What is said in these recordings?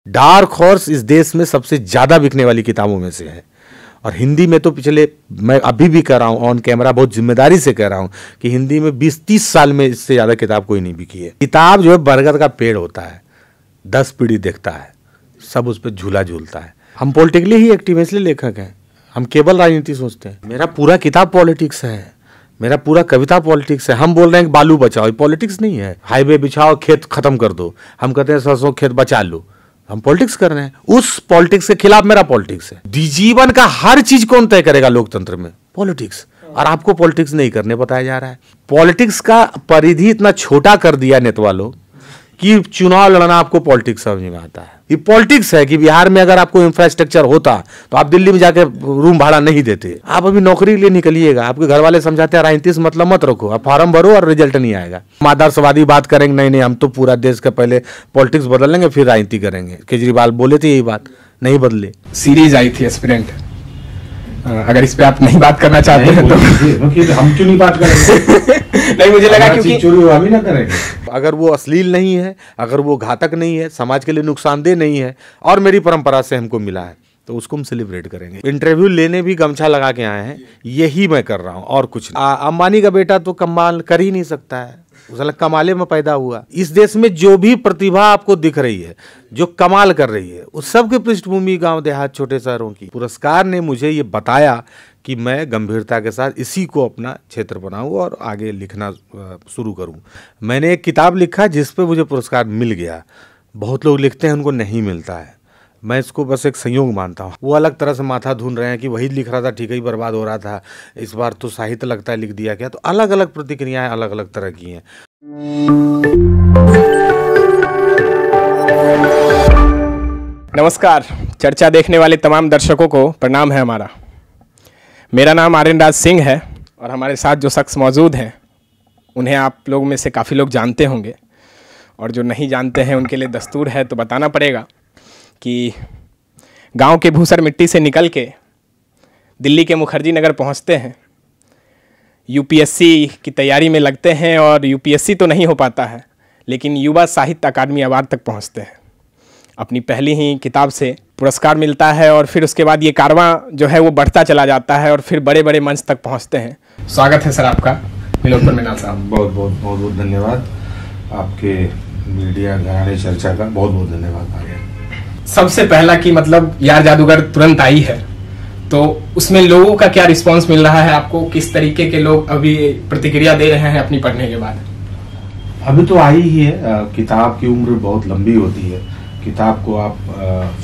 Dark horse इस देश में सबसे ज़्यादा बिकने वाली किताबों में से है। और हिंदी में तो पिछले, मैं अभी भी कह रहा हूँ ऑन कैमरा, बहुत जिम्मेदारी से कह रहा हूँ कि हिंदी में 20-30 साल में इससे ज़्यादा किताब कोई नहीं बिकी है। किताब जो है बरगद का पेड़ होता है, 10 पीढ़ी देखता है, सब उस पर झूला झूलता है। हम पॉलिटिकली ही एक्टिव हैं, इसलिए लेखक हैं, हम केवल राजनीति सोचते हैं। मेरा पूरा किताब पॉलिटिक्स है, मेरा पूरा कविता पॉलिटिक्स है। हम बोल रहे हैं कि बालू बचाओ, पॉलिटिक्स नहीं है। हाईवे बिछाओ, खेत खत्म कर दो, हम कहते हैं सरसों खेत बचा लो। हम पॉलिटिक्स कर रहे हैं, उस पॉलिटिक्स के खिलाफ मेरा पॉलिटिक्स है। जीवन का हर चीज कौन तय करेगा लोकतंत्र में? पॉलिटिक्स। और आपको पॉलिटिक्स नहीं करने बताया जा रहा है। पॉलिटिक्स का परिधि इतना छोटा कर दिया नेता वालों कि चुनाव लड़ना आपको पॉलिटिक्स समझ में आता है। ये पॉलिटिक्स है कि बिहार में अगर आपको इंफ्रास्ट्रक्चर होता तो आप दिल्ली में जाके रूम भाड़ा नहीं देते। आप अभी नौकरी के लिए निकलिएगा, आपके घर वाले समझाते हैं राजनीति से मतलब मत रखो, आप फार्म भरो और रिजल्ट नहीं आएगा। हम आदर्शवादी बात करेंगे, नहीं हम तो पूरा देश का पहले पॉलिटिक्स बदल लेंगे फिर राजनीति करेंगे। केजरीवाल बोले थे यही बात, नहीं बदले। सीरीज आई थी एस्पिरेंट, अगर इस पे आप नहीं बात करना चाहते हैं तो हम क्यों नहीं बात करेंगे? नहीं, मुझे लगा क्योंकि चोरी हुआ भी ना करेंगे। अगर वो अश्लील नहीं है, अगर वो घातक नहीं है, समाज के लिए नुकसानदेह नहीं है और मेरी परंपरा से हमको मिला है तो उसको हम सेलिब्रेट करेंगे। इंटरव्यू लेने भी गमछा लगा के आए हैं, यही मैं कर रहा हूँ और कुछ नहीं। अंबानी का बेटा तो कमाल कर ही नहीं सकता है, उसला कमाले में पैदा हुआ। इस देश में जो भी प्रतिभा आपको दिख रही है, जो कमाल कर रही है, उस सब की पृष्ठभूमि गांव देहात छोटे शहरों की। पुरस्कार ने मुझे ये बताया कि मैं गंभीरता के साथ इसी को अपना क्षेत्र बनाऊं और आगे लिखना शुरू करूं। मैंने एक किताब लिखा जिस पे मुझे पुरस्कार मिल गया। बहुत लोग लिखते हैं उनको नहीं मिलता है, मैं इसको बस एक संयोग मानता हूँ। वो अलग तरह से माथा धुन रहे हैं कि वही लिख रहा था ठीक ही बर्बाद हो रहा था, इस बार तो साहित्य लगता है लिख दिया गया। तो अलग अलग प्रतिक्रियाएं अलग अलग तरह की हैं। नमस्कार, चर्चा देखने वाले तमाम दर्शकों को प्रणाम है हमारा। मेरा नाम आर्यन राज सिंह है और हमारे साथ जो शख्स मौजूद हैं उन्हें आप लोग में से काफ़ी लोग जानते होंगे, और जो नहीं जानते हैं उनके लिए दस्तूर है तो बताना पड़ेगा कि गांव के भूसर मिट्टी से निकल के दिल्ली के मुखर्जी नगर पहुंचते हैं, यूपीएससी की तैयारी में लगते हैं और यूपीएससी तो नहीं हो पाता है लेकिन युवा साहित्य अकादमी अवार्ड तक पहुंचते हैं। अपनी पहली ही किताब से पुरस्कार मिलता है और फिर उसके बाद ये कारवां जो है वो बढ़ता चला जाता है और फिर बड़े बड़े मंच तक पहुंचते हैं। स्वागत है सर आपका विलोपन मृणाल साहब। बहुत बहुत बहुत बहुत धन्यवाद आपके मीडिया घराने चर्चा का, बहुत बहुत धन्यवाद। सबसे पहला कि मतलब यार जादूगर तुरंत आई है तो उसमें लोगों का क्या रिस्पांस मिल रहा है आपको? किस तरीके के लोग अभी प्रतिक्रिया दे रहे हैं अपनी पढ़ने के बाद? अभी तो आई ही है। किताब की उम्र बहुत लंबी होती है। किताब को आप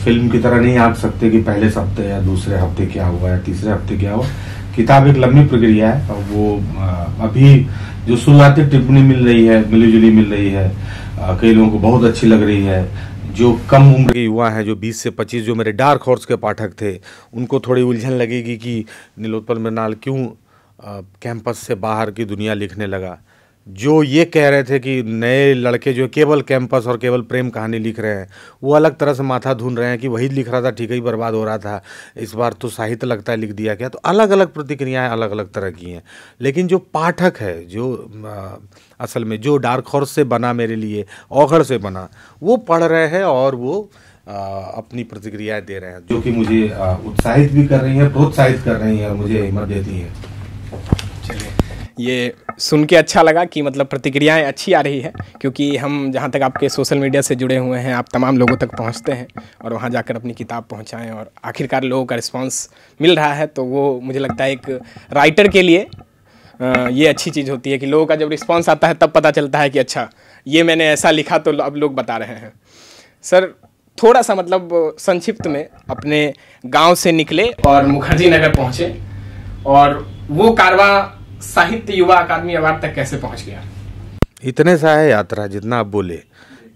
फिल्म की तरह नहीं आंक सकते कि पहले हफ्ते या दूसरे हफ्ते क्या हुआ या तीसरे हफ्ते क्या हुआ। किताब एक लंबी प्रक्रिया है और वो अभी जो शुरुआती टिप्पणी मिल रही है, मिलीजुली मिल रही है, कई लोगों को बहुत अच्छी लग रही है। जो कम उम्र के युवा हैं, जो 20 से 25, जो मेरे डार्क हॉर्स के पाठक थे, उनको थोड़ी उलझन लगेगी कि नीलोत्पल मृणाल क्यों कैंपस से बाहर की दुनिया लिखने लगा। जो ये कह रहे थे कि नए लड़के जो केवल कैंपस और केवल प्रेम कहानी लिख रहे हैं, वो अलग तरह से माथा धुन रहे हैं कि वही लिख रहा था ठीक ही बर्बाद हो रहा था, इस बार तो साहित्य लगता है लिख दिया गया। तो अलग अलग प्रतिक्रियाएं अलग अलग तरह की हैं। लेकिन जो पाठक है, जो असल में जो डार्क हॉर्स से बना, मेरे लिए औखड़ से बना, वो पढ़ रहे हैं और वो अपनी प्रतिक्रियाएं दे रहे हैं, जो कि मुझे उत्साहित भी कर रही हैं, प्रोत्साहित कर रही हैं और मुझे हिम्मत देती हैं। चलिए, ये सुन के अच्छा लगा कि मतलब प्रतिक्रियाएं अच्छी आ रही है, क्योंकि हम जहाँ तक आपके सोशल मीडिया से जुड़े हुए हैं, आप तमाम लोगों तक पहुँचते हैं और वहाँ जाकर अपनी किताब पहुँचाएं और आखिरकार लोगों का रिस्पांस मिल रहा है। तो वो मुझे लगता है एक राइटर के लिए ये अच्छी चीज़ होती है कि लोगों का जब रिस्पांस आता है तब पता चलता है कि अच्छा ये मैंने ऐसा लिखा तो अब लोग बता रहे हैं। सर, थोड़ा सा मतलब संक्षिप्त में अपने गाँव से निकले और मुखर्जी नगर पहुँचे और वो कारवां साहित्य युवा अकादमी अवार्ड तक कैसे पहुंच गया? इतने सा है यात्रा, जितना आप बोले।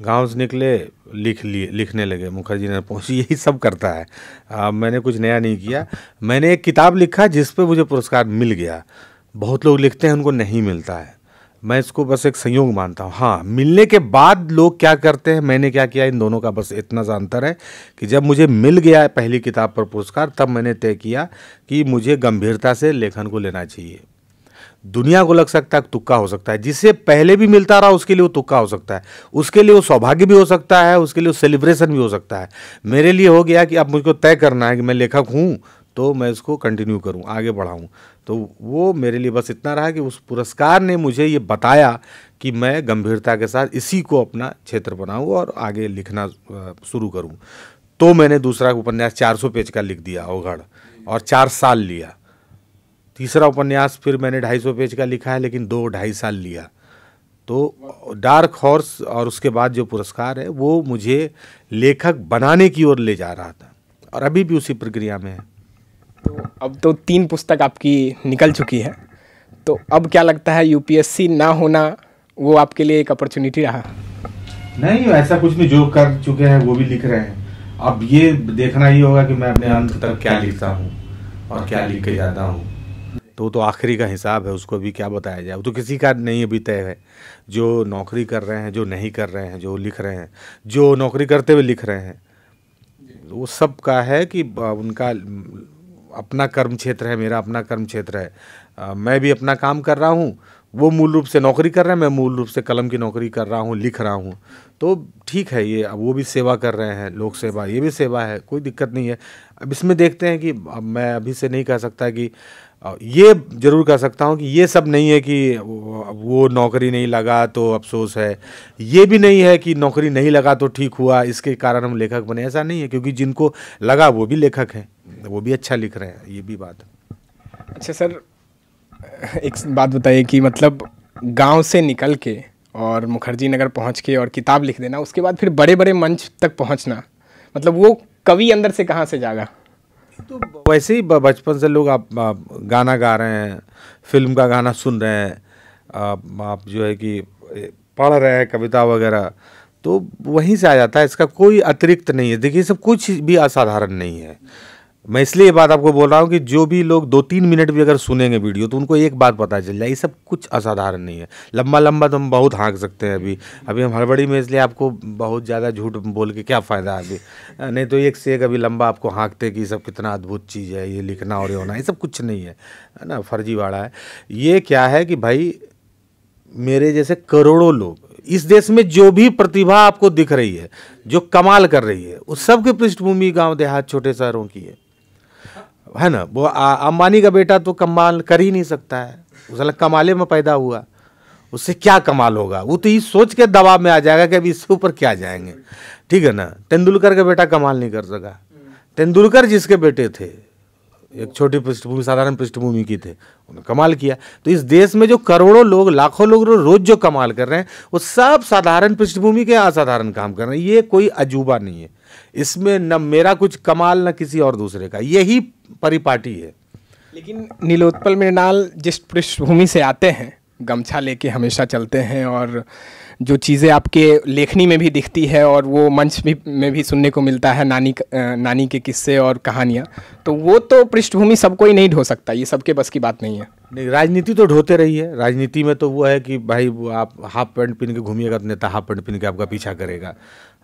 गांव से निकले, लिखने लगे, मुखर्जी नगर पहुंची, यही सब करता है। मैंने कुछ नया नहीं किया। मैंने एक किताब लिखा जिस पे मुझे पुरस्कार मिल गया। बहुत लोग लिखते हैं उनको नहीं मिलता है, मैं इसको बस एक संयोग मानता हूँ। हाँ, मिलने के बाद लोग क्या करते हैं, मैंने क्या किया, इन दोनों का बस इतना सा अंतर है कि जब मुझे मिल गया पहली किताब पर पुरस्कार, तब मैंने तय किया कि मुझे गंभीरता से लेखन को लेना चाहिए। दुनिया को लग सकता है तुक्का हो सकता है, जिसे पहले भी मिलता रहा उसके लिए वो तुक्का हो सकता है, उसके लिए वो सौभाग्य भी हो सकता है, उसके लिए वो सेलिब्रेशन भी हो सकता है। मेरे लिए हो गया कि अब मुझको तय करना है कि मैं लेखक हूँ तो मैं इसको कंटिन्यू करूँ, आगे बढ़ाऊँ। तो वो मेरे लिए बस इतना रहा कि उस पुरस्कार ने मुझे ये बताया कि मैं गंभीरता के साथ इसी को अपना क्षेत्र बनाऊँ और आगे लिखना शुरू करूँ। तो मैंने दूसरा उपन्यास 400 पेज का लिख दिया अवघड़, और 4 साल लिया। तीसरा उपन्यास फिर मैंने 250 पेज का लिखा है, लेकिन 2-2.5 साल लिया। तो डार्क हॉर्स और उसके बाद जो पुरस्कार है वो मुझे लेखक बनाने की ओर ले जा रहा था, और अभी भी उसी प्रक्रिया में है। तो अब तो 3 पुस्तक आपकी निकल चुकी है, तो अब क्या लगता है यूपीएससी ना होना वो आपके लिए एक अपॉर्चुनिटी रहा? नहीं, ऐसा कुछ नहीं, जो कर चुके हैं वो भी लिख रहे हैं। अब ये देखना ही होगा कि मैं अपने अंत तक क्या लिखता हूँ और क्या लिख के जाता हूँ। तो आखिरी का हिसाब है, उसको भी क्या बताया जाए, वो तो किसी का नहीं अभी तय है। जो नौकरी कर रहे हैं, जो नहीं कर रहे हैं, जो लिख रहे हैं, जो नौकरी करते हुए लिख रहे हैं, वो सब का है कि उनका अपना कर्म क्षेत्र है, मेरा अपना कर्म क्षेत्र है। मैं भी अपना काम कर रहा हूँ, वो मूल रूप से नौकरी कर रहे हैं, मैं मूल रूप से कलम की नौकरी कर रहा हूँ, लिख रहा हूँ। तो ठीक है, ये अब वो भी सेवा कर रहे हैं, लोक सेवा, ये भी सेवा है, कोई दिक्कत नहीं है। अब इसमें देखते हैं कि अब मैं अभी से नहीं कह सकता कि ये जरूर कह सकता हूँ कि ये सब नहीं है कि वो नौकरी नहीं लगा तो अफसोस है, ये भी नहीं है कि नौकरी नहीं लगा तो ठीक हुआ, इसके कारण हम लेखक बने, ऐसा नहीं है। क्योंकि जिनको लगा वो भी लेखक हैं, वो भी अच्छा लिख रहे हैं, ये भी बात है। अच्छा सर, एक बात बताइए कि मतलब गांव से निकल के और मुखर्जी नगर पहुंच के और किताब लिख देना, उसके बाद फिर बड़े बड़े मंच तक पहुंचना, मतलब वो कवि अंदर से कहाँ से जागा? तो वैसे ही बचपन से लोग आप गाना गा रहे हैं, फिल्म का गाना सुन रहे हैं, आप जो है कि पढ़ रहे हैं कविता वगैरह, तो वहीं से आ जाता है। इसका कोई अतिरिक्त नहीं है। देखिए, सब कुछ भी असाधारण नहीं है। मैं इसलिए ये बात आपको बोल रहा हूँ कि जो भी लोग 2-3 मिनट भी अगर सुनेंगे वीडियो तो उनको एक बात पता चल जाए, ये सब कुछ असाधारण नहीं है। लंबा लंबा तो हम बहुत हाँक सकते हैं, अभी हम हड़बड़ी में, इसलिए आपको बहुत ज़्यादा झूठ बोल के क्या फ़ायदा अभी, नहीं तो एक से एक अभी लंबा आपको हाँकते कि सब कितना अद्भुत चीज़ है, ये लिखना और ये होना, ये सब कुछ नहीं है ना, फर्जीवाड़ा है। ये क्या है कि भाई मेरे जैसे करोड़ों लोग इस देश में, जो भी प्रतिभा आपको दिख रही है, जो कमाल कर रही है, उस सब की पृष्ठभूमि गाँव देहात छोटे शहरों की है ना। वो अंबानी का बेटा तो कमाल कर ही नहीं सकता है, उसला कमाले में पैदा हुआ, उससे क्या कमाल होगा? वो तो ये सोच के दबाव में आ जाएगा कि अभी इससे ऊपर क्या जाएंगे, ठीक है ना। तेंदुलकर का बेटा कमाल नहीं कर सका। तेंदुलकर जिसके बेटे थे, एक छोटी पृष्ठभूमि, साधारण पृष्ठभूमि की थे, उन्होंने कमाल किया। तो इस देश में जो करोड़ों लोग, लाखों लोग रोज जो कमाल कर रहे हैं, वो सब साधारण पृष्ठभूमि के असाधारण काम कर रहे हैं। ये कोई अजूबा नहीं है, इसमें न मेरा कुछ कमाल न किसी और दूसरे का, यही परिपाटी है। लेकिन नीलोत्पल मृणाल जिस पृष्ठभूमि से आते हैं, गमछा लेके हमेशा चलते हैं, और जो चीज़ें आपके लेखनी में भी दिखती है और वो मंच में भी सुनने को मिलता है, नानी के किस्से और कहानियाँ, तो वो तो पृष्ठभूमि सबको ही नहीं ढो सकता, ये सबके बस की बात नहीं है। नहीं, राजनीति तो ढोते रही है। राजनीति में तो वो है कि भाई आप हाफ पैंट पहन के घूमिएगा तो नेता हाफ पैंट पहन के आपका पीछा करेगा,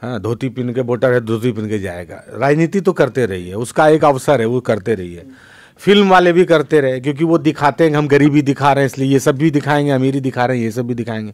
हाँ, धोती पहन के, वोटर है धोती पहन के जाएगा। राजनीति तो करते रही है, उसका एक अवसर है, वो करते रही है। फिल्म वाले भी करते रहे, क्योंकि वो दिखाते हैं, हम गरीबी दिखा रहे हैं इसलिए ये सब भी दिखाएंगे, अमीरी दिखा रहे हैं ये सब भी दिखाएंगे।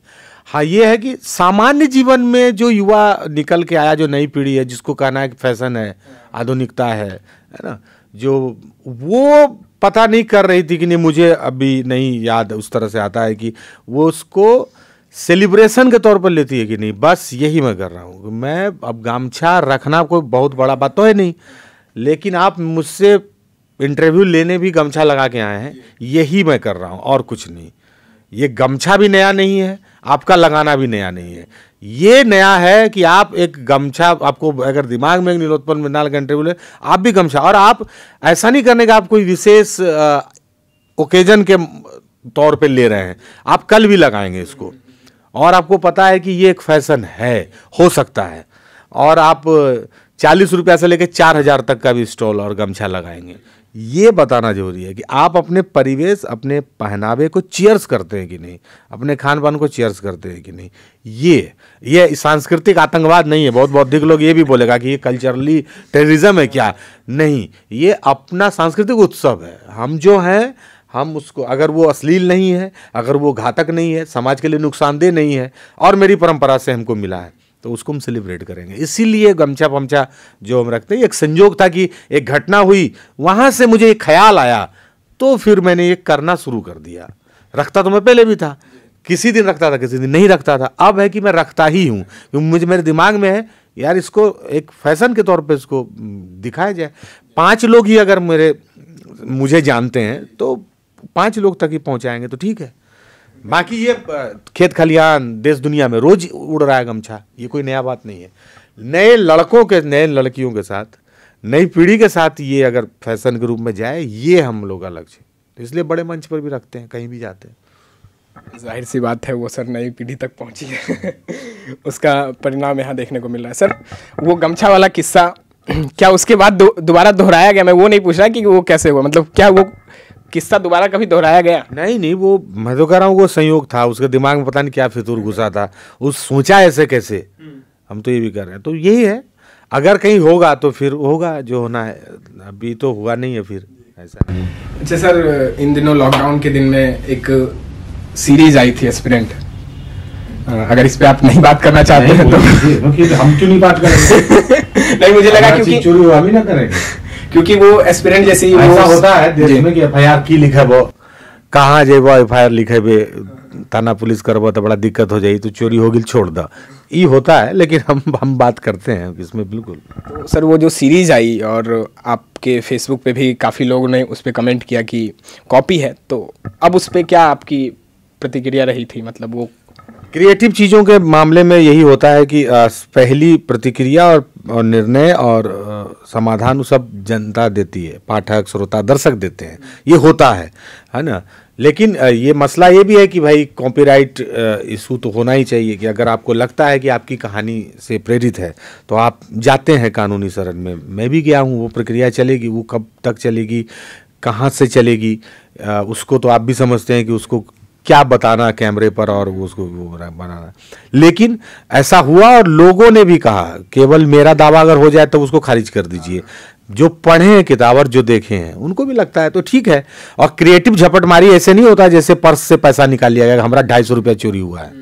हाँ, ये है कि सामान्य जीवन में जो युवा निकल के आया, जो नई पीढ़ी है, जिसको कहना है कि फैशन है, आधुनिकता है ना, जो वो पता नहीं कर रही थी कि नहीं, मुझे अभी नहीं याद उस तरह से आता है कि वो उसको सेलिब्रेशन के तौर पर लेती है कि नहीं, बस यही मैं कर रहा हूँ। मैं अब गमछा रखना कोई बहुत बड़ा बात तो है नहीं, लेकिन आप मुझसे इंटरव्यू लेने भी गमछा लगा के आए हैं, यही मैं कर रहा हूँ और कुछ नहीं। ये गमछा भी नया नहीं है, आपका लगाना भी नया नहीं है। ये नया है कि आप एक गमछा, आपको अगर दिमाग में एक नीलोत्पल मृणाल का इंटरव्यू ले, आप भी गमछा, और आप ऐसा नहीं करने का आप कोई विशेष ओकेजन के तौर पे ले रहे हैं, आप कल भी लगाएंगे इसको, और आपको पता है कि ये एक फैशन है, हो सकता है, और आप 40 रुपया से लेकर 4000 तक का भी स्टॉल और गमछा लगाएंगे। ये बताना जरूरी है कि आप अपने परिवेश, अपने पहनावे को चीयर्स करते हैं कि नहीं, अपने खान पान को चीयर्स करते हैं कि नहीं। ये सांस्कृतिक आतंकवाद नहीं है। बहुत बौद्धिक लोग ये भी बोलेगा कि ये कल्चरली टेररिज्म है क्या, नहीं, ये अपना सांस्कृतिक उत्सव है। हम जो हैं, हम उसको, अगर वो अश्लील नहीं है, अगर वो घातक नहीं है, समाज के लिए नुकसानदेह नहीं है और मेरी परंपरा से हमको मिला है, तो उसको हम सेलिब्रेट करेंगे। इसीलिए गमछा पमछा जो हम रखते हैं, एक संयोग था कि एक घटना हुई, वहाँ से मुझे एक ख्याल आया, तो फिर मैंने ये करना शुरू कर दिया। रखता तो मैं पहले भी था, किसी दिन रखता था, किसी दिन नहीं रखता था। अब है कि मैं रखता ही हूँ, क्योंकि मुझे मेरे दिमाग में है यार इसको एक फैशन के तौर पे इसको दिखाया जाए। 5 लोग ही अगर मुझे जानते हैं तो 5 लोग तक ही पहुँचाएंगे तो ठीक है। बाकी ये खेत खलिहान देश दुनिया में रोज उड़ रहा है गमछा, ये कोई नया बात नहीं है। नए लड़कों के, नए लड़कियों के साथ, नई पीढ़ी के साथ ये अगर फैशन के रूप में जाए, ये हम लोग अलग है, तो इसलिए बड़े मंच पर भी रखते हैं, कहीं भी जाते हैं। जाहिर सी बात है वो सर नई पीढ़ी तक पहुंची है उसका परिणाम यहाँ देखने को मिल रहा है। सर वो गमछा वाला किस्सा क्या उसके बाद दोबारा दोहराया गया? मैं वो नहीं पूछ रहा कि वो कैसे हुआ, मतलब क्या वो किस्सा दोबारा कभी दोहराया गया? नहीं, वो मैं तो कह रहा हूँ वो संयोग था, उसके दिमाग में पता नहीं क्या फितूर घुसा था, उस सोचा ऐसे कैसे, हम तो ये भी कर रहे हैं। तो यही है, अगर कहीं होगा तो फिर होगा जो होना है, अभी तो हुआ नहीं है फिर ऐसा नहीं। अच्छा सर, इन दिनों लॉकडाउन के दिन में एक सीरीज आई थी एस्पिरेंट, अगर इस पे आप नहीं बात करना चाहते हैं तो हम क्यों नहीं बात करेंगे नहीं, मुझे लगा क्योंकि चोरी हुआ भी ना करेंगे, क्योंकि वो एस्पिरेंट जैसे ऐसा होता है देश में कि FIR की लिखे वो कहाँ जेबो FIR लिखे बे थाना पुलिस करबो तो बड़ा दिक्कत हो जाए, तो चोरी होगी छोड़ दो, ये होता है। लेकिन हम बात करते हैं इसमें बिल्कुल। तो सर वो जो सीरीज आई और आपके फेसबुक पे भी काफ़ी लोगों ने उस पर कमेंट किया कि कॉपी है, तो अब उस पर क्या आपकी प्रतिक्रिया रही थी? मतलब वो क्रिएटिव चीज़ों के मामले में यही होता है कि पहली प्रतिक्रिया और निर्णय और समाधान सब जनता देती है, पाठक, श्रोता, दर्शक देते हैं, ये होता है ना। लेकिन ये मसला ये भी है कि भाई कॉपीराइट इशू तो होना ही चाहिए, कि अगर आपको लगता है कि आपकी कहानी से प्रेरित है तो आप जाते हैं कानूनी शरण में। मैं भी गया हूँ, वो प्रक्रिया चलेगी, वो कब तक चलेगी, कहाँ से चलेगी, उसको तो आप भी समझते हैं कि उसको क्या बताना कैमरे पर और उसको वो बनाना। लेकिन ऐसा हुआ और लोगों ने भी कहा, केवल मेरा दावा अगर हो जाए तो उसको खारिज कर दीजिए। जो पढ़े हैं किताब और जो देखे हैं उनको भी लगता है तो ठीक है। और क्रिएटिव झपटमारी ऐसे नहीं होता जैसे पर्स से पैसा निकाल लिया गया, हमारा 250 रुपया चोरी हुआ है,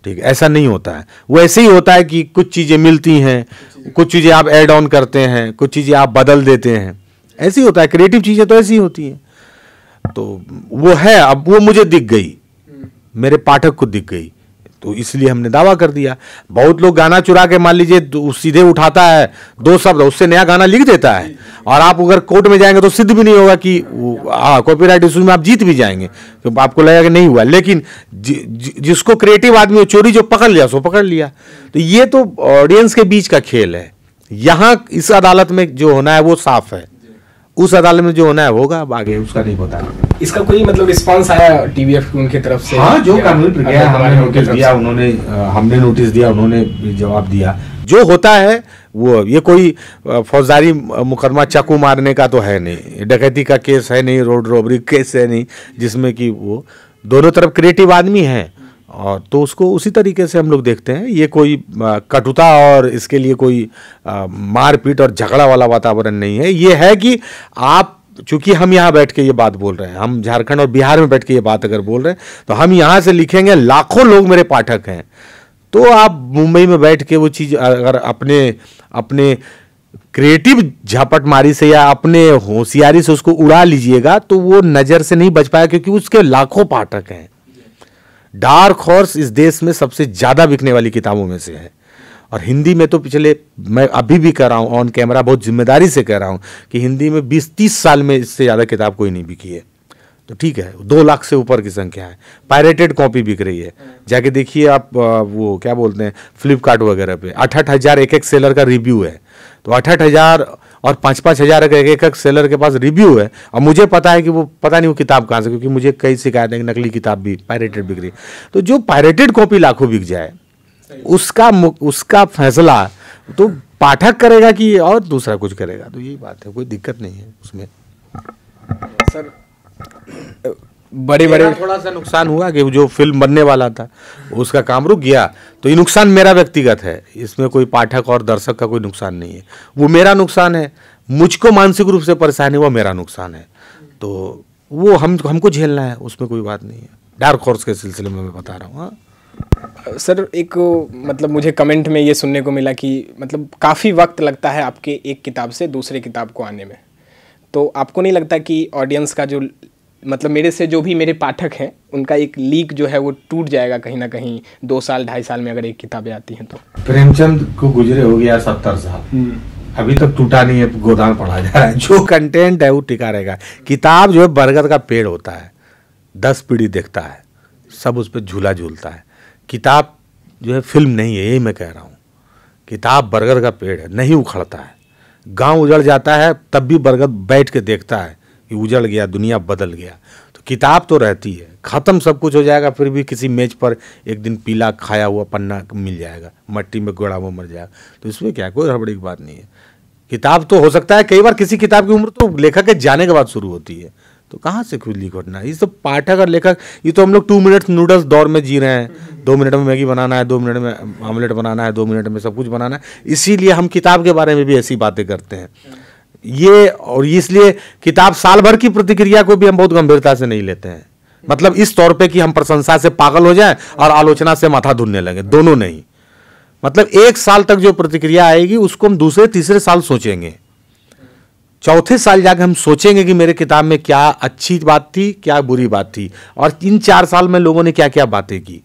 ठीक है, ऐसा नहीं होता है। वो ऐसे ही होता है कि कुछ चीज़ें मिलती हैं, कुछ चीज़ें आप ऐड ऑन करते हैं, कुछ चीज़ें आप बदल देते हैं, ऐसे ही होता है। क्रिएटिव चीज़ें तो ऐसी होती हैं। तो वो है, अब वो मुझे दिख गई, मेरे पाठक को दिख गई, तो इसलिए हमने दावा कर दिया। बहुत लोग गाना चुरा के मान लीजिए सीधे उठाता है 2 शब्द, उससे नया गाना लिख देता है, और आप अगर कोर्ट में जाएंगे तो सिद्ध भी नहीं होगा कि कॉपीराइट इशू में आप जीत भी जाएंगे, तो आपको लगेगा कि नहीं हुआ। लेकिन जिसको क्रिएटिव आदमी हो, चोरी जो पकड़ लिया सो पकड़ लिया। तो ये तो ऑडियंस के बीच का खेल है। यहाँ इस अदालत में जो होना है वो साफ है, उस अदालत में जो होना है होगा, अब आगे उसका नहीं पता। इसका कोई मतलब रिस्पांस आया TVF उनकी तरफ से? हाँ, जो कानूनी प्रक्रिया हमने नोटिस दिया, हमने नोटिस दिया, उन्होंने जवाब दिया। जो होता है वो, ये कोई फौजदारी मुकदमा चाकू मारने का तो है नहीं, डकैती का केस है नहीं, रोड रॉबरी केस है नहीं, जिसमें कि वो दोनों तरफ क्रिएटिव आदमी है, और तो उसको उसी तरीके से हम लोग देखते हैं। ये कोई कटुता और इसके लिए कोई मारपीट और झगड़ा वाला वातावरण नहीं है। ये है कि आप, चूंकि हम यहाँ बैठ के ये बात बोल रहे हैं, हम झारखंड और बिहार में बैठ के ये बात अगर बोल रहे हैं, तो हम यहाँ से लिखेंगे, लाखों लोग मेरे पाठक हैं, तो आप मुंबई में बैठ के वो चीज़ अगर अपने क्रिएटिव झपटमारी से या अपने होशियारी से उसको उड़ा लीजिएगा, तो वो नज़र से नहीं बच पाया, क्योंकि उसके लाखों पाठक हैं। डार्क हॉर्स इस देश में सबसे ज़्यादा बिकने वाली किताबों में से है, और हिंदी में तो पिछले, मैं अभी भी कह रहा हूँ ऑन कैमरा, बहुत जिम्मेदारी से कह रहा हूँ कि हिंदी में 20-30 साल में इससे ज़्यादा किताब कोई नहीं बिकी है। तो ठीक है, 2 लाख से ऊपर की संख्या है। पायरेटेड कॉपी बिक रही है, जाके देखिए आप, वो क्या बोलते हैं, फ्लिपकार्ट वगैरह पे 8-8 हज़ार एक सेलर का रिव्यू है। तो 8-8 हज़ार और 5-5 हज़ार का एक सेलर के पास रिव्यू है, और मुझे पता है कि वो पता नहीं वो किताब कहाँ से, क्योंकि मुझे कई शिकायतें कि नकली किताब भी पायरेटेड बिक रही। तो जो पायरेटेड कॉपी लाखों बिक जाए, उसका फैसला तो पाठक करेगा कि और दूसरा कुछ करेगा, तो यही बात है, कोई दिक्कत नहीं है उसमें। सर बड़े थोड़ा सा नुकसान हुआ कि जो फिल्म बनने वाला था उसका काम रुक गया, तो ये नुकसान मेरा व्यक्तिगत है, इसमें कोई पाठक और दर्शक का कोई नुकसान नहीं है। वो मेरा नुकसान है, मुझको मानसिक रूप से परेशानी हुआ, मेरा नुकसान है, तो वो हमको झेलना है, उसमें कोई बात नहीं है। डार्क हॉर्स के सिलसिले में मैं बता रहा हूँ। हाँ सर, एक मतलब मुझे कमेंट में ये सुनने को मिला कि मतलब काफ़ी वक्त लगता है आपके एक किताब से दूसरे किताब को आने में, तो आपको नहीं लगता कि ऑडियंस का जो मतलब मेरे से जो भी मेरे पाठक हैं उनका एक लीक जो है वो टूट जाएगा कहीं ना कहीं 2 साल 2.5 साल में अगर एक किताबें आती हैं तो? प्रेमचंद को गुजरे हो गया 70 साल, अभी तक टूटा नहीं है, गोदाम पड़ा जा रहा है। जो कंटेंट है वो टिका रहेगा। किताब जो है बरगद का पेड़ होता है, 10 पीढ़ी देखता है, सब उस पर झूला झूलता है। किताब जो है फिल्म नहीं है, यही मैं कह रहा हूँ। किताब बरगद का पेड़ है, नहीं उखड़ता है। गांव उजड़ जाता है तब भी बरगद बैठ के देखता है कि उजड़ गया, दुनिया बदल गया। तो किताब तो रहती है, ख़त्म सब कुछ हो जाएगा, फिर भी किसी मेज पर एक दिन पीला खाया हुआ पन्ना मिल जाएगा, मट्टी में गोड़ा हुआ मर जाएगा। तो इसमें क्या, कोई हड़बड़ी की बात नहीं है। किताब तो हो सकता है कई बार किसी किताब की उम्र तो लेखक के जाने के बाद शुरू होती है, तो कहाँ से खुद लीक होना। ये सब पाठक और लेखक, ये तो हम लोग 2 मिनट नूडल्स दौर में जी रहे हैं। 2 मिनट में मैगी बनाना है, 2 मिनट में ऑमलेट बनाना है, 2 मिनट में सब कुछ बनाना है। इसीलिए हम किताब के बारे में भी ऐसी बातें करते हैं। ये और इसलिए किताब साल भर की प्रतिक्रिया को भी हम बहुत गंभीरता से नहीं लेते हैं। मतलब इस तौर पे कि हम प्रशंसा से पागल हो जाएं और आलोचना से माथा धुनने लगे, दोनों नहीं। मतलब 1 साल तक जो प्रतिक्रिया आएगी उसको हम दूसरे तीसरे साल सोचेंगे, चौथे साल जाकर हम सोचेंगे कि मेरे किताब में क्या अच्छी बात थी, क्या बुरी बात थी, और इन 4 साल में लोगों ने क्या क्या बातें की।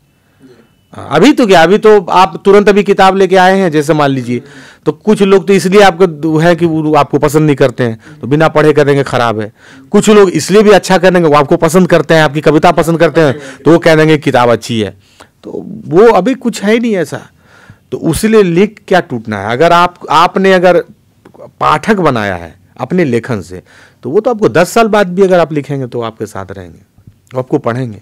अभी तो क्या, अभी तो आप तुरंत अभी किताब लेके आए हैं, जैसे मान लीजिए, तो कुछ लोग तो इसलिए आपको है कि वो आपको पसंद नहीं करते हैं, तो बिना पढ़े कह देंगे खराब है। कुछ लोग इसलिए भी अच्छा कर देंगे, वो आपको पसंद करते हैं, आपकी कविता पसंद करते हैं, तो वो कह देंगे किताब अच्छी है। तो वो अभी कुछ है ही नहीं ऐसा। तो उसलिए लिख क्या टूटना है। अगर आपने अगर पाठक बनाया है अपने लेखन से, तो वो तो आपको 10 साल बाद भी अगर आप लिखेंगे तो आपके साथ रहेंगे, आपको पढ़ेंगे।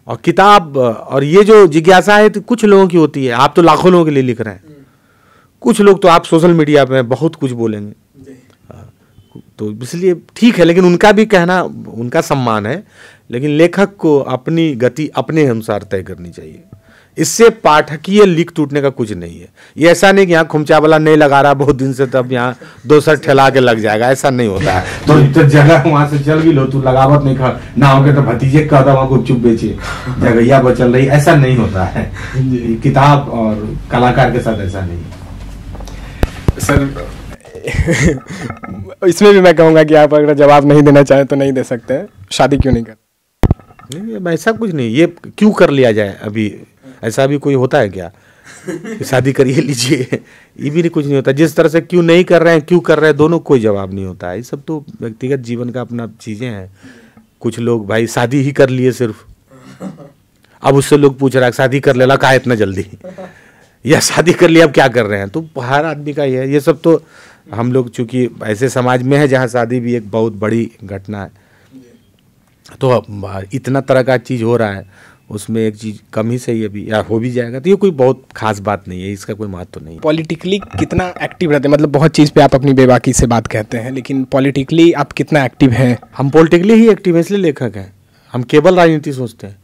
और किताब और ये जो जिज्ञासा है तो कुछ लोगों की होती है, आप तो लाखों लोगों के लिए लिख रहे हैं। कुछ लोग तो आप सोशल मीडिया पे बहुत कुछ बोलेंगे, तो इसलिए ठीक है, लेकिन उनका भी कहना, उनका सम्मान है, लेकिन लेखक को अपनी गति अपने अनुसार तय करनी चाहिए। इससे पाठकीय लीक टूटने का कुछ नहीं है। ये ऐसा नहीं कि यहाँ खुमचा वाला नहीं लगा रहा बहुत दिन से, तब यहाँ 2 सर ठेला के लग जाएगा, ऐसा नहीं होता है। तो जगह वहां से चल भी लो, तू लगावत नहीं खा ना होगे तो भतीजे का वहां को चुप बेचे, जगह पर चल रही, ऐसा नहीं होता है। किताब और कलाकार के साथ ऐसा नहीं सर। इसमें भी मैं कहूँगा कि आप अगर जवाब नहीं देना चाहें तो नहीं दे सकते हैं। शादी क्यों नहीं कर? नहीं, ऐसा कुछ नहीं। ये क्यों कर लिया जाए, अभी ऐसा भी कोई होता है क्या कि शादी करिए लीजिए, ये भी कुछ नहीं होता। जिस तरह से क्यों नहीं कर रहे हैं, क्यों कर रहे हैं, दोनों कोई जवाब नहीं होता है। ये सब तो व्यक्तिगत जीवन का अपना चीज़ें हैं। कुछ लोग भाई शादी ही कर लिए सिर्फ, अब उससे लोग पूछ रहा है शादी कर लेला कहा इतना जल्दी, या शादी कर लिया अब क्या कर रहे हैं। तो हर आदमी का ये है। ये सब तो हम लोग चूंकि ऐसे समाज में है जहाँ शादी भी एक बहुत बड़ी घटना है, तो इतना तरह का चीज़ हो रहा है, उसमें एक चीज़ कम ही सही है भी, या हो भी जाएगा, तो ये कोई बहुत खास बात नहीं है, इसका कोई महत्व तो नहीं है। पॉलिटिकली कितना एक्टिव रहते हैं? मतलब बहुत चीज़ पे आप अपनी बेबाकी से बात कहते हैं, लेकिन पॉलिटिकली आप कितना एक्टिव हैं? हम पॉलिटिकली ही एक्टिव हैं, इसलिए लेखक हैं। हम केवल राजनीति सोचते हैं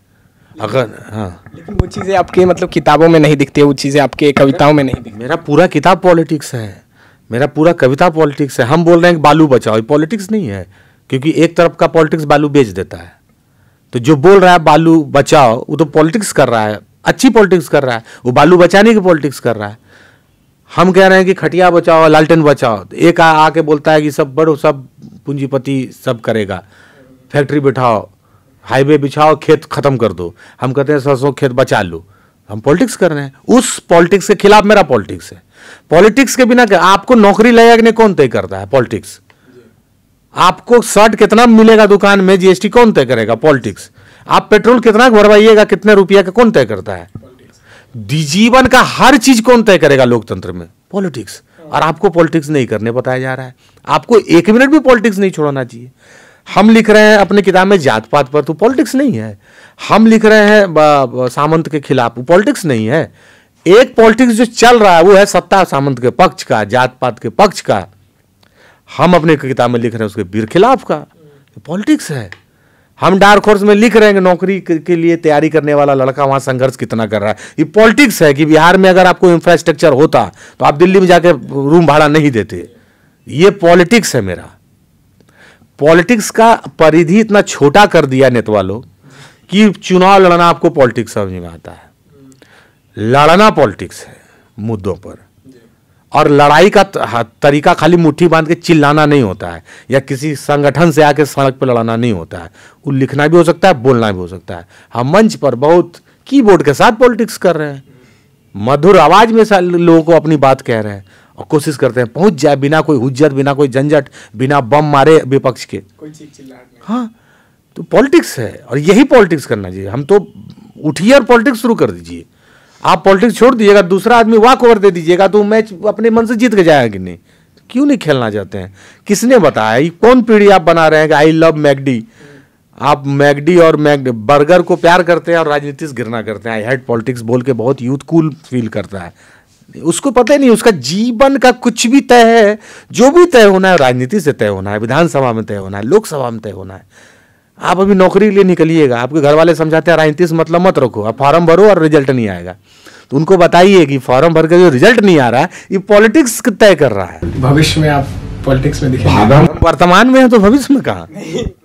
अगर, हाँ। लेकिन वो चीज़ें आपके मतलब किताबों में नहीं दिखती है, वो चीज़ें आपके कविताओं में नहीं दिखती। मेरा पूरा किताब पॉलिटिक्स है, मेरा पूरा कविता पॉलिटिक्स है। हम बोल रहे हैं कि बालू बचाओ, पॉलिटिक्स नहीं है, क्योंकि एक तरफ का पॉलिटिक्स बालू बेच देता है। तो जो बोल रहा है बालू बचाओ, वो तो पॉलिटिक्स कर रहा है, अच्छी पॉलिटिक्स कर रहा है, वो बालू बचाने की पॉलिटिक्स कर रहा है। हम कह रहे हैं कि खटिया बचाओ, लालटेन बचाओ, एक आके बोलता है कि सब बड़ो, सब पूंजीपति सब करेगा, फैक्ट्री बिठाओ, हाईवे बिछाओ, खेत खत्म कर दो। हम कहते हैं 100 खेत बचा लो। हम पॉलिटिक्स कर रहे हैं, उस पॉलिटिक्स के खिलाफ मेरा पॉलिटिक्स है। पॉलिटिक्स के बिना आपको नौकरी लगेगा कि नहीं कौन तय करता है? पॉलिटिक्स। आपको शर्ट कितना मिलेगा दुकान में, जीएसटी कौन तय करेगा? पॉलिटिक्स। आप पेट्रोल कितना भरवाइएगा, कितने रुपया का, कौन तय करता है? जीवन का हर चीज कौन तय करेगा लोकतंत्र में? पॉलिटिक्स। और आपको पॉलिटिक्स नहीं करने बताया जा रहा है। आपको 1 मिनट भी पॉलिटिक्स नहीं छोड़ना चाहिए। हम लिख रहे हैं अपने किताब में जात पात पर, तो पॉलिटिक्स नहीं है। हम लिख रहे हैं सामंत के खिलाफ, पॉलिटिक्स नहीं है। एक पॉलिटिक्स जो चल रहा है वो है सत्ता सामंत के पक्ष का, जात पात के पक्ष का। हम अपने किताब में लिख रहे हैं उसके बीर खिलाफ का, पॉलिटिक्स है। हम डार्क हॉर्स में लिख रहे हैं कि नौकरी के लिए तैयारी करने वाला लड़का वहां संघर्ष कितना कर रहा है, ये पॉलिटिक्स है। कि बिहार में अगर आपको इंफ्रास्ट्रक्चर होता तो आप दिल्ली में जाकर रूम भाड़ा नहीं देते, ये पॉलिटिक्स है मेरा। पॉलिटिक्स का परिधि इतना छोटा कर दिया नेता लोग कि चुनाव लड़ना आपको पॉलिटिक्स समझ में आता है। लड़ना पॉलिटिक्स है मुद्दों पर, और लड़ाई का तरीका खाली मुट्ठी बांध के चिल्लाना नहीं होता है या किसी संगठन से आके सड़क पर लड़ाना नहीं होता है। वो लिखना भी हो सकता है, बोलना भी हो सकता है। हम मंच पर बहुत कीबोर्ड के साथ पॉलिटिक्स कर रहे हैं, मधुर आवाज में लोगों को अपनी बात कह रहे हैं और कोशिश करते हैं पहुंच जाए बिना कोई हुज्जत, बिना कोई झंझट, बिना बम मारे विपक्ष के। कोई चीख चिल्लाहट नहीं। हाँ, तो पॉलिटिक्स है और यही पॉलिटिक्स करना चाहिए। हम तो उठिए और पॉलिटिक्स शुरू कर दीजिए। आप पॉलिटिक्स छोड़ दीजिएगा, दूसरा आदमी वॉक ओवर दे दीजिएगा तो मैच अपने मन से जीत के जाएगा कि नहीं? क्यों नहीं खेलना चाहते हैं? किसने बताया? ये कौन पीढ़ी आप बना रहे हैं कि आई लव मैगडी? आप मैगडी और बर्गर को प्यार करते हैं और राजनीति से घृणा करते हैं। आई हेट पॉलिटिक्स बोल के बहुत यूथ कूल फील करता है। उसको पता ही नहीं, उसका जीवन का कुछ भी तय है। जो भी तय होना है राजनीति से तय होना है, विधानसभा में तय होना है, लोकसभा में तय होना है। आप अभी नौकरी के लिए निकलिएगा, आपके घर वाले समझाते हैं राजनीति से मतलब मत रखो, आप फॉर्म भरो और रिजल्ट नहीं आएगा। तो उनको बताइए कि फॉर्म भर के जो रिजल्ट नहीं आ रहा है ये पॉलिटिक्स तय कर रहा है। भविष्य में आप पॉलिटिक्स में दिखेंगे? वर्तमान में है तो भविष्य में कहाँ?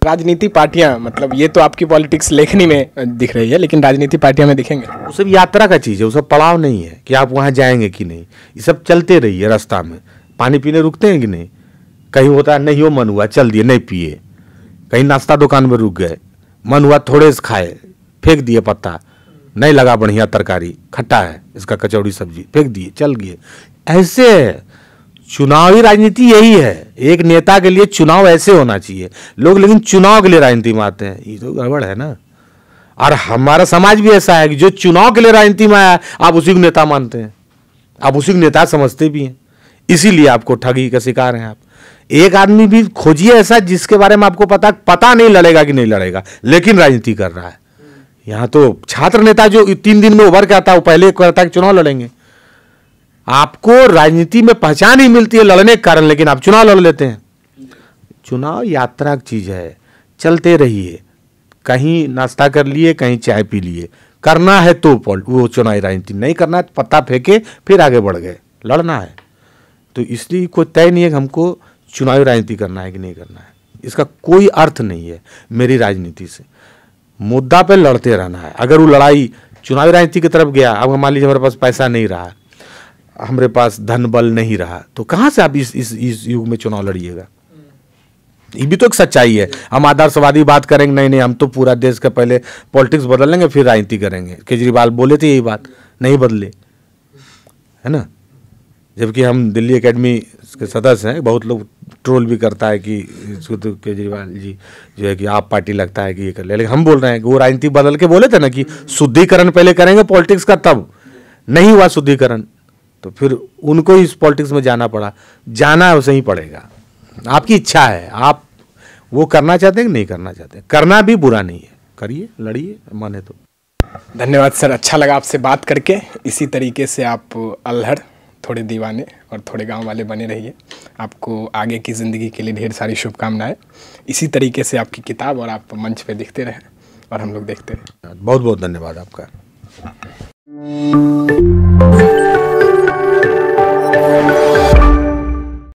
राजनीति पार्टियां, मतलब ये तो आपकी पॉलिटिक्स लेखनी में दिख रही है, लेकिन राजनीति पार्टियां में दिखेंगे? वो सब यात्रा का चीज़ है, वो सब पड़ाव नहीं है कि आप वहाँ जाएंगे कि नहीं। ये सब चलते रहिए रास्ता में। पानी पीने रुकते हैं कि नहीं? कहीं होता है नहीं हो मन हुआ चल दिए नहीं पिए, कहीं नाश्ता दुकान में रुक गए, मन हुआ थोड़े से खाए, फेंक दिए पत्ता, नहीं लगा बढ़िया तरकारी, खट्टा है इसका कचौड़ी सब्जी, फेंक दिए चल गए। ऐसे चुनावी राजनीति यही है। एक नेता के लिए चुनाव ऐसे होना चाहिए। लोग लेकिन चुनाव के लिए राजनीति में आते हैं, ये तो गड़बड़ है ना। और हमारा समाज भी ऐसा है कि जो चुनाव के लिए राजनीति में आया आप उसी को नेता मानते हैं, आप उसी को नेता समझते भी हैं, इसीलिए आपको ठगी का शिकार हैं आप। एक आदमी भी खोजिए ऐसा जिसके बारे में आपको पता नहीं लड़ेगा कि नहीं लड़ेगा, लेकिन राजनीति कर रहा है। यहाँ तो छात्र नेता जो 3 दिन में उभर के आता है वो पहले कहता है कि चुनाव लड़ेंगे। आपको राजनीति में पहचान ही मिलती है लड़ने के कारण, लेकिन आप चुनाव लड़ लेते हैं। चुनाव यात्रा की चीज है, चलते रहिए। कहीं नाश्ता कर लिए, कहीं चाय पी लिए, करना है तो वो चुनावी राजनीति, नहीं करना है तो पत्ता फेंके फिर आगे बढ़ गए। लड़ना है तो इसलिए कोई तय नहीं है कि हमको चुनावी राजनीति करना है कि नहीं करना है। इसका कोई अर्थ नहीं है मेरी राजनीति से। मुद्दा पे लड़ते रहना है। अगर वो लड़ाई चुनावी राजनीति की तरफ गया, अब मान लीजिए हमारे पास पैसा नहीं रहा, हमारे पास धन बल नहीं रहा, तो कहाँ से आप इस युग में चुनाव लड़िएगा? ये भी तो एक सच्चाई है। हम आदर्शवादी बात करेंगे, नहीं हम तो पूरा देश का पहले पॉलिटिक्स बदल लेंगे फिर राजनीति करेंगे। केजरीवाल बोले थे यही बात, नहीं बदले, है ना। जबकि हम दिल्ली एकेडमी के सदस्य हैं। बहुत लोग ट्रोल भी करता है कि इसको तो केजरीवाल जी जो है कि आप पार्टी लगता है कि ये कर ले, लेकिन हम बोल रहे हैं कि वो राजनीति बदल के बोले थे ना कि शुद्धिकरण पहले करेंगे पॉलिटिक्स का, तब नहीं हुआ शुद्धिकरण तो फिर उनको इस पॉलिटिक्स में जाना पड़ा। जाना है उसे ही पड़ेगा, आपकी इच्छा है, आप वो करना चाहते हैं कि नहीं करना चाहते। करना भी बुरा नहीं है, करिए, लड़िए, मन है तो। धन्यवाद सर, अच्छा लगा आपसे बात करके। इसी तरीके से आप अल्हड़, थोड़े दीवाने और थोड़े गांव वाले बने रहिए। आपको आगे की ज़िंदगी के लिए ढेर सारी शुभकामनाएं। इसी तरीके से आपकी किताब और आप मंच पे दिखते रहें और हम लोग देखते रहें। बहुत बहुत धन्यवाद आपका।